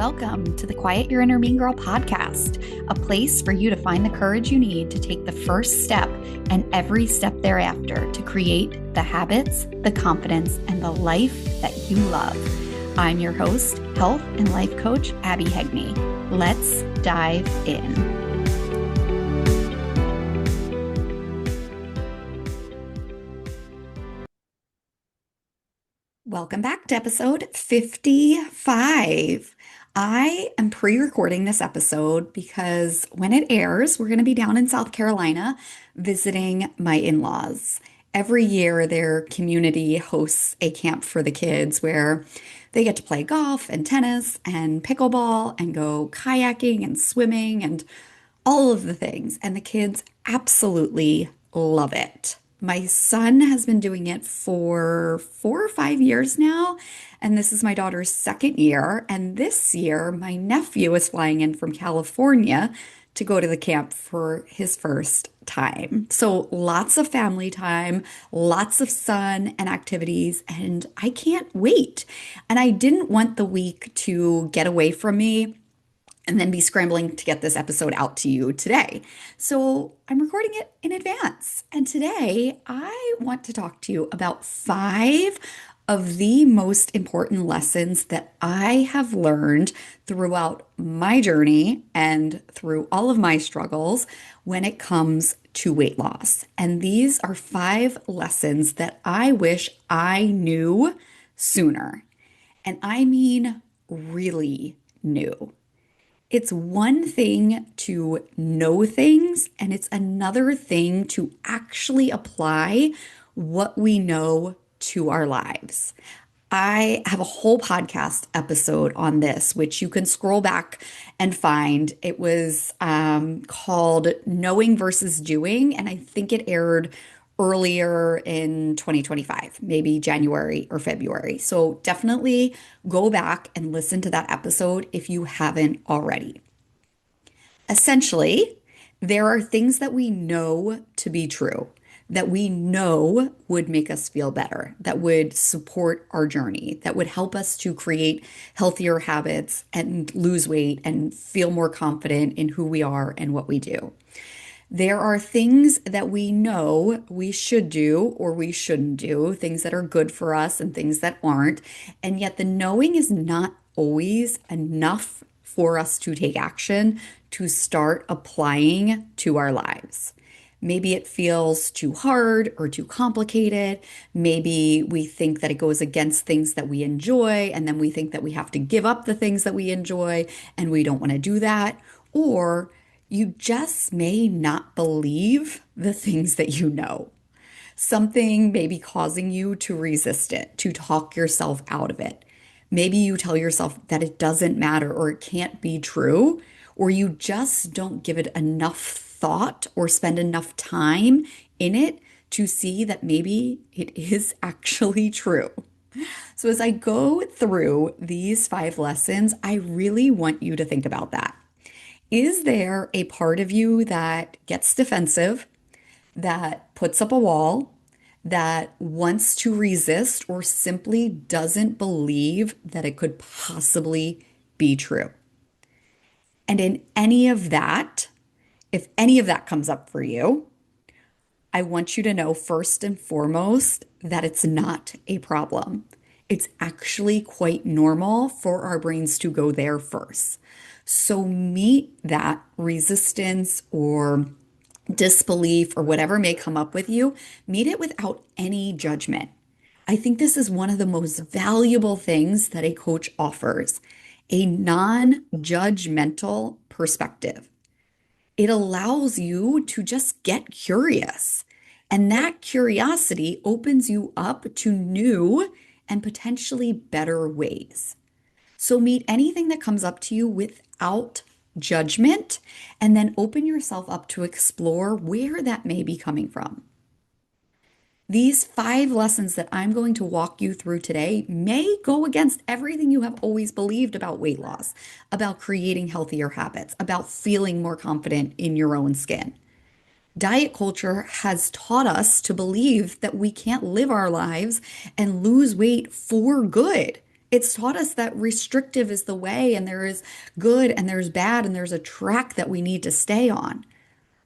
welcome to the Quiet Your Inner Mean Girl podcast, a place for you to find the courage you need to take the first step and every step thereafter to create the habits, the confidence, and the life that you love. I'm your host, health and life coach, Abby Hegney. Let's dive in. Welcome back to episode 55. I am pre-recording this episode because when it airs, we're going to be down in South Carolina visiting my in-laws. Every year, their community hosts a camp for the kids where they get to play golf and tennis and pickleball and go kayaking and swimming and all of the things. And the kids absolutely love it. My son has been doing it for 4 or 5 years now, and this is my daughter's second year. And this year, my nephew is flying in from California to go to the camp for his first time. So lots of family time, lots of fun and activities, and I can't wait. And I didn't want the week to get away from me and then be scrambling to get this episode out to you today. So I'm recording it in advance. And today I want to talk to you about 5 of the most important lessons that I have learned throughout my journey and through all of my struggles when it comes to weight loss. And these are 5 lessons that I wish I knew sooner. And I mean really knew. It's one thing to know things, and it's another thing to actually apply what we know to our lives. I have a whole podcast episode on this, which you can scroll back and find. It was called Knowing versus Doing, and I think it aired earlier in 2025, maybe January or February. So definitely go back and listen to that episode if you haven't already. Essentially, there are things that we know to be true, that we know would make us feel better, that would support our journey, that would help us to create healthier habits and lose weight and feel more confident in who we are and what we do. There are things that we know we should do or we shouldn't do, things that are good for us and things that aren't. And yet the knowing is not always enough for us to take action to start applying to our lives. Maybe it feels too hard or too complicated. Maybe we think that it goes against things that we enjoy, and then we think that we have to give up the things that we enjoy, and we don't want to do that. Or you just may not believe the things that you know. Something may be causing you to resist it, to talk yourself out of it. Maybe you tell yourself that it doesn't matter or it can't be true, or you just don't give it enough thought or spend enough time in it to see that maybe it is actually true. So as I go through these 5 lessons, I really want you to think about that. Is there a part of you that gets defensive, that puts up a wall, that wants to resist, or simply doesn't believe that it could possibly be true? And in any of that, if any of that comes up for you, I want you to know first and foremost that it's not a problem. It's actually quite normal for our brains to go there first. So meet that resistance or disbelief or whatever may come up with you, meet it without any judgment. I think this is one of the most valuable things that a coach offers, a non-judgmental perspective. It allows you to just get curious. And that curiosity opens you up to new and potentially better ways. So meet anything that comes up to you without judgment, and then open yourself up to explore where that may be coming from. These 5 lessons that I'm going to walk you through today may go against everything you have always believed about weight loss, about creating healthier habits, about feeling more confident in your own skin. Diet culture has taught us to believe that we can't live our lives and lose weight for good It's taught us that restrictive is the way, and there is good and there's bad, and there's a track that we need to stay on.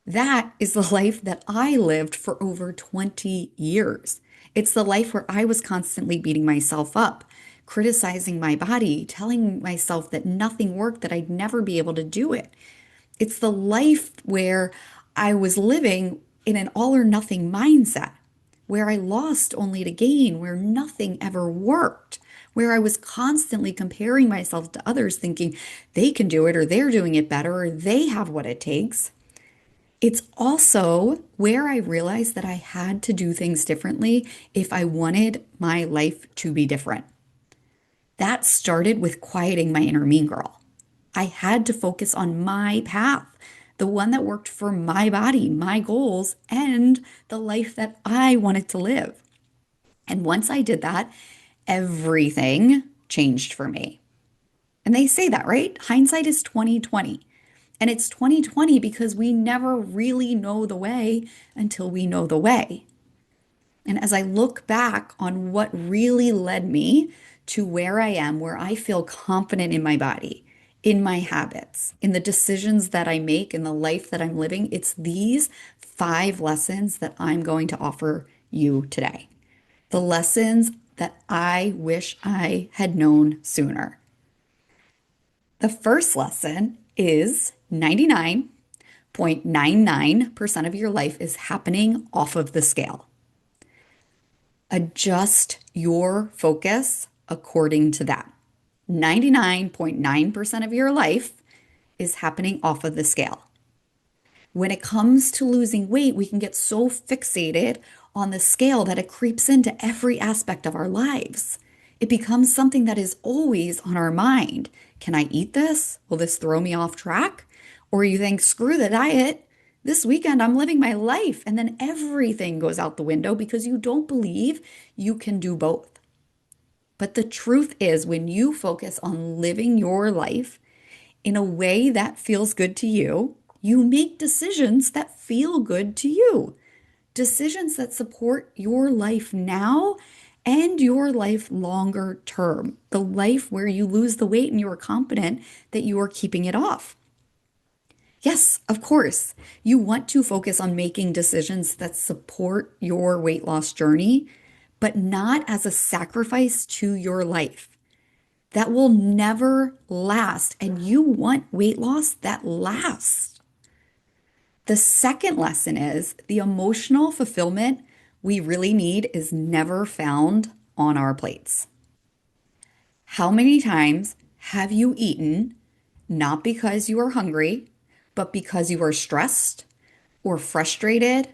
That is the life that I lived for over 20 years. It's the life where I was constantly beating myself up, criticizing my body, telling myself that nothing worked, that I'd never be able to do it. It's the life where I was living in an all or nothing mindset, where I lost only to gain, where nothing ever worked, where I was constantly comparing myself to others, thinking they can do it or they're doing it better or they have what it takes. It's also where I realized that I had to do things differently if I wanted my life to be different. That started with quieting my inner mean girl. I had to focus on my path, the one that worked for my body, my goals, and the life that I wanted to live. And once I did that, everything changed for me. And they say that, right? Hindsight is 2020. And it's 2020 because we never really know the way until we know the way. And as I look back on what really led me to where I am, where I feel confident in my body, in my habits, in the decisions that I make, in the life that I'm living, it's these 5 lessons that I'm going to offer you today. The lessons that I wish I had known sooner. The first lesson is 99.99% of your life is happening off of the scale. Adjust your focus according to that. 99.9% of your life is happening off of the scale. When it comes to losing weight, we can get so fixated on the scale that it creeps into every aspect of our lives. It becomes something that is always on our mind. Can I eat this? Will this throw me off track? Or you think, screw the diet. This weekend, I'm living my life. And then everything goes out the window because you don't believe you can do both. But the truth is, when you focus on living your life in a way that feels good to you, you make decisions that feel good to you. Decisions that support your life now and your life longer term. The life where you lose the weight and you are confident that you are keeping it off. Yes, of course, you want to focus on making decisions that support your weight loss journey, but not as a sacrifice to your life. That will never last, and you want weight loss that lasts. The second lesson is the emotional fulfillment we really need is never found on our plates. How many times have you eaten not because you are hungry, but because you are stressed or frustrated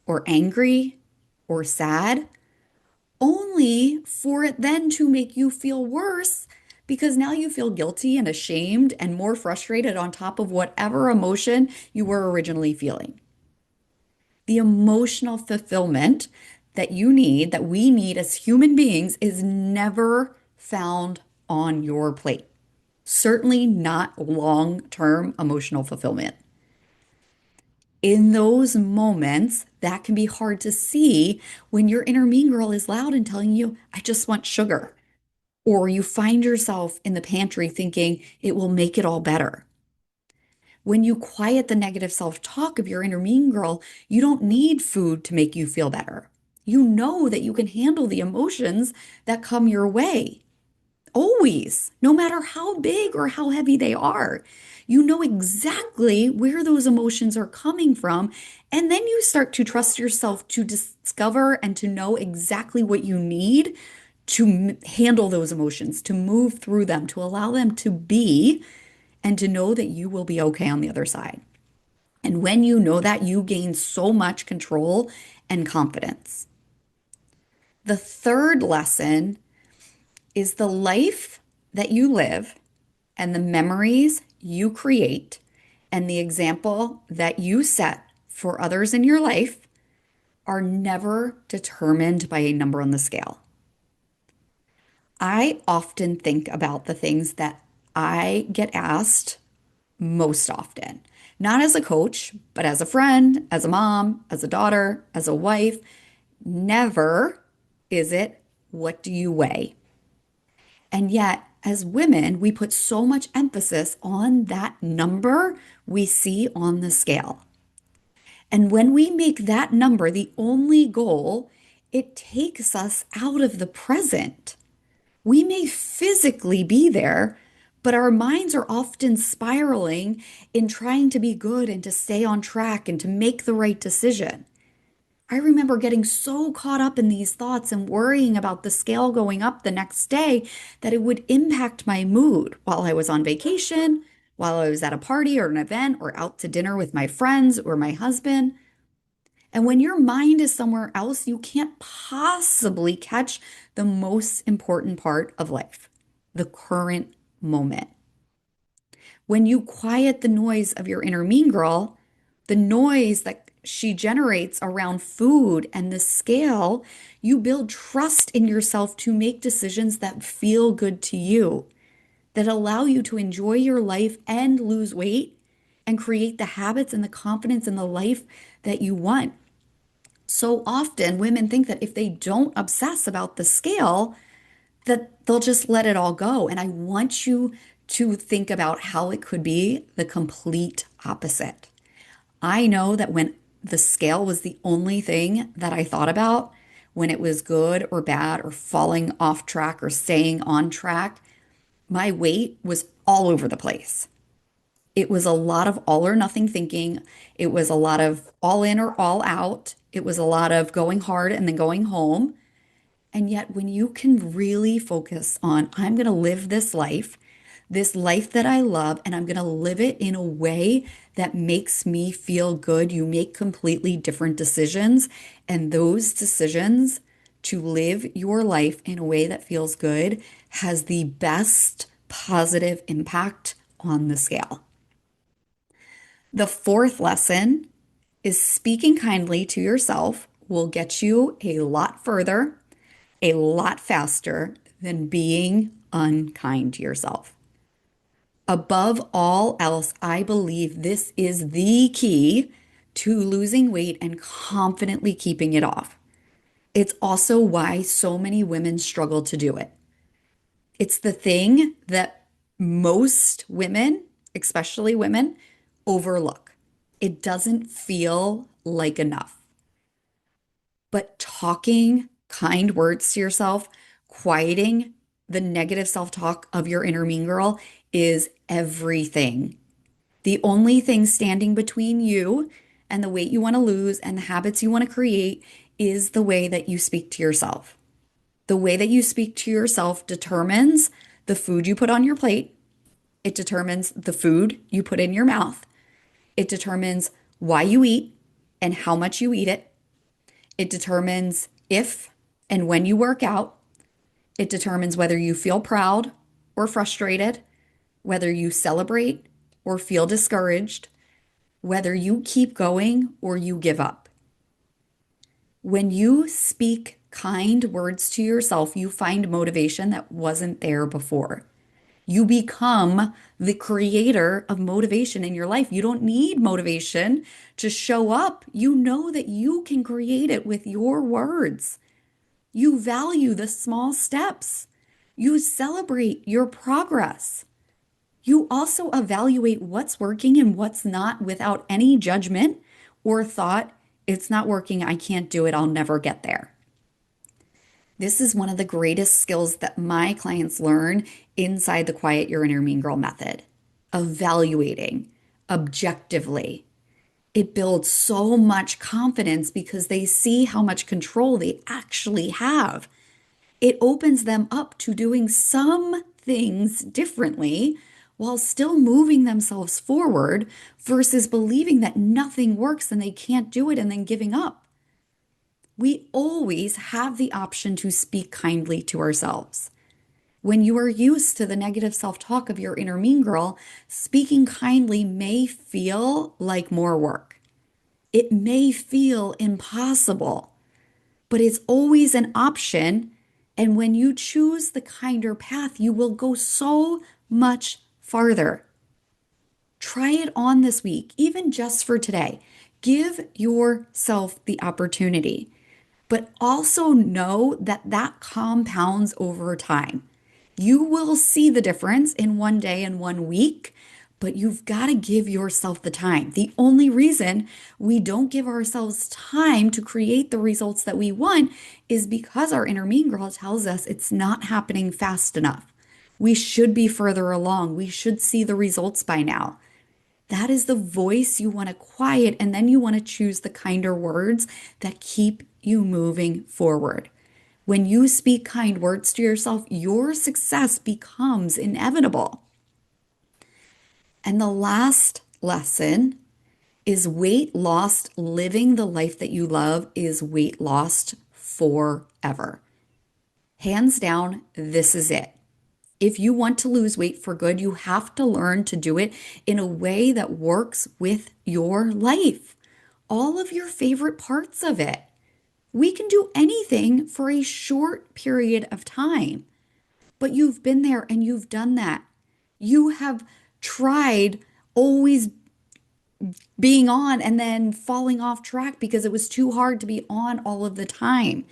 or angry or sad, only for it then to make you feel worse because now you feel guilty and ashamed and more frustrated on top of whatever emotion you were originally feeling? The emotional fulfillment that you need, that we need as human beings, is never found on your plate. Certainly not long-term emotional fulfillment. In those moments, that can be hard to see when your inner mean girl is loud and telling you, I just want sugar. Or you find yourself in the pantry thinking it will make it all better. When you quiet the negative self-talk of your inner mean girl, you don't need food to make you feel better. You know that you can handle the emotions that come your way. Always, no matter how big or how heavy they are. You know exactly where those emotions are coming from. And then you start to trust yourself to discover and to know exactly what you need to handle those emotions, to move through them, to allow them to be, and to know that you will be okay on the other side. And when you know that, you gain so much control and confidence. The third lesson is the life that you live and the memories you create and the example that you set for others in your life are never determined by a number on the scale. I often think about the things that I get asked most often, not as a coach, but as a friend, as a mom, as a daughter, as a wife. Never is it, what do you weigh? And yet, as women, we put so much emphasis on that number we see on the scale. And when we make that number the only goal, it takes us out of the present. We may physically be there, but our minds are often spiraling in trying to be good and to stay on track and to make the right decision. I remember getting so caught up in these thoughts and worrying about the scale going up the next day that it would impact my mood while I was on vacation, while I was at a party or an event, or out to dinner with my friends or my husband. And when your mind is somewhere else, you can't possibly catch the most important part of life, the current moment. When you quiet the noise of your inner mean girl, the noise that she generates around food and the scale, you build trust in yourself to make decisions that feel good to you, that allow you to enjoy your life and lose weight and create the habits and the confidence in the life that you want. So often women think that if they don't obsess about the scale, that they'll just let it all go. And I want you to think about how it could be the complete opposite. I know that when the scale was the only thing that I thought about, when it was good or bad or falling off track or staying on track, my weight was all over the place. It was a lot of all or nothing thinking. It was a lot of all in or all out. It was a lot of going hard and then going home. And yet, when you can really focus on, I'm going to live this life that I love, and I'm going to live it in a way that makes me feel good, you make completely different decisions. And those decisions to live your life in a way that feels good has the best positive impact on the scale. The fourth lesson is speaking kindly to yourself will get you a lot further, a lot faster than being unkind to yourself. Above all else, I believe this is the key to losing weight and confidently keeping it off. It's also why so many women struggle to do it. It's the thing that most women, especially women, overlook. It doesn't feel like enough. But talking kind words to yourself, quieting the negative self talk of your inner mean girl is everything. The only thing standing between you and the weight you want to lose and the habits you want to create is the way that you speak to yourself. The way that you speak to yourself determines the food you put on your plate. It determines the food you put in your mouth. It determines why you eat and how much you eat it. It determines if and when you work out. It determines whether you feel proud or frustrated, whether you celebrate or feel discouraged, whether you keep going or you give up. When you speak kind words to yourself, you find motivation that wasn't there before. You become the creator of motivation in your life. You don't need motivation to show up. You know that you can create it with your words. You value the small steps. You celebrate your progress. You also evaluate what's working and what's not without any judgment or thought, it's not working, I can't do it, I'll never get there. This is one of the greatest skills that my clients learn inside the Quiet Your Inner Mean Girl method. Evaluating objectively. It builds so much confidence because they see how much control they actually have. It opens them up to doing some things differently while still moving themselves forward versus believing that nothing works and they can't do it and then giving up. We always have the option to speak kindly to ourselves. When you are used to the negative self talk of your inner mean girl, speaking kindly may feel like more work. It may feel impossible, but it's always an option. And when you choose the kinder path, you will go so much farther. Try it on this week, even just for today. Give yourself the opportunity, but also know that that compounds over time. You will see the difference in one day and one week, but you've got to give yourself the time. The only reason we don't give ourselves time to create the results that we want is because our inner mean girl tells us it's not happening fast enough. We should be further along. We should see the results by now. That is the voice you want to quiet, and then you want to choose the kinder words that keep you moving forward. When you speak kind words to yourself, your success becomes inevitable. And the last lesson is weight lost, living the life that you love is weight lost forever. Hands down, this is it. If you want to lose weight for good, you have to learn to do it in a way that works with your life, all of your favorite parts of it. We can do anything for a short period of time, but you've been there and you've done that. You have tried always being on and then falling off track because it was too hard to be on all of the time.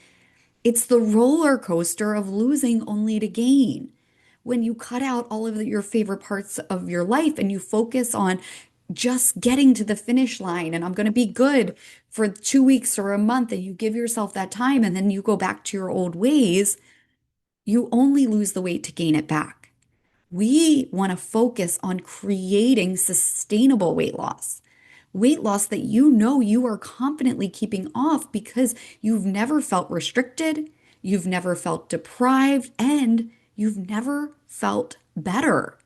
It's the roller coaster of losing only to gain. When you cut out all of your favorite parts of your life and you focus on just getting to the finish line and I'm going to be good for 2 weeks or a month, and you give yourself that time and then you go back to your old ways, you only lose the weight to gain it back. We want to focus on creating sustainable weight loss that you know you are confidently keeping off because you've never felt restricted, you've never felt deprived, and you've never felt better.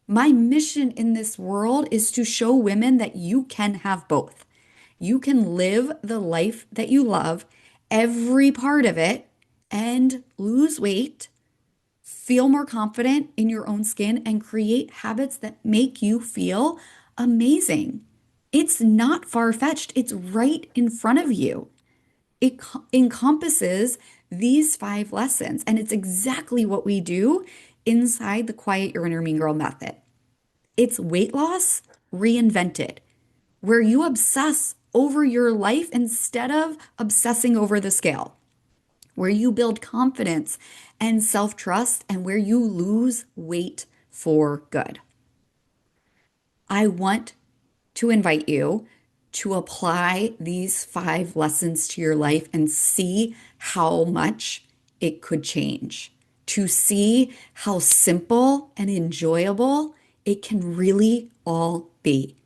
My mission in this world is to show women that you can have both. You can live the life that you love, every part of it, and lose weight, feel more confident in your own skin, and create habits that make you feel amazing. It's not far-fetched. It's right in front of you. It encompasses these 5 lessons, and it's exactly what we do inside the Quiet Your Inner Mean Girl method. It's weight loss reinvented, where you obsess over your life instead of obsessing over the scale, where you build confidence and self-trust, and where you lose weight for good. I want to invite you to apply these 5 lessons to your life and see how much it could change, to see how simple and enjoyable it can really all be.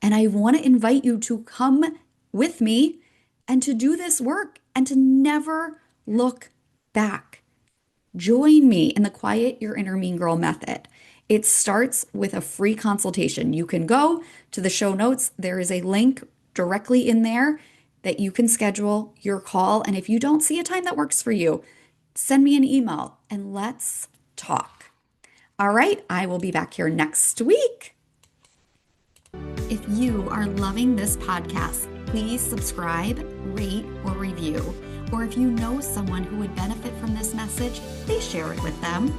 And I want to invite you to come with me and to do this work and to never look back. Join me in the Quiet Your Inner Mean Girl method. It starts with a free consultation. You can go to the show notes. There is a link directly in there that you can schedule your call. And if you don't see a time that works for you, send me an email and let's talk. All right, I will be back here next week. If you are loving this podcast, please subscribe, rate, or review. Or if you know someone who would benefit from this message, please share it with them.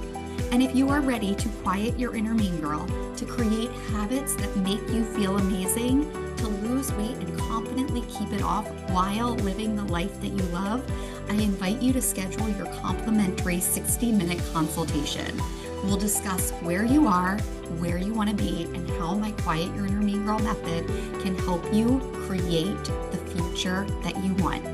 And if you are ready to quiet your inner mean girl, to create habits that make you feel amazing, to lose weight and confidently keep it off while living the life that you love, I invite you to schedule your complimentary 60-minute consultation. We'll discuss where you are, where you want to be, and how my Quiet Your Inner Mean Girl method can help you create the future that you want.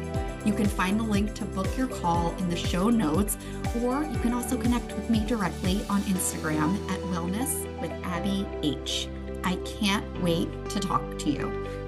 You can find the link to book your call in the show notes, or you can also connect with me directly on Instagram at Wellness with Abby H. I can't wait to talk to you.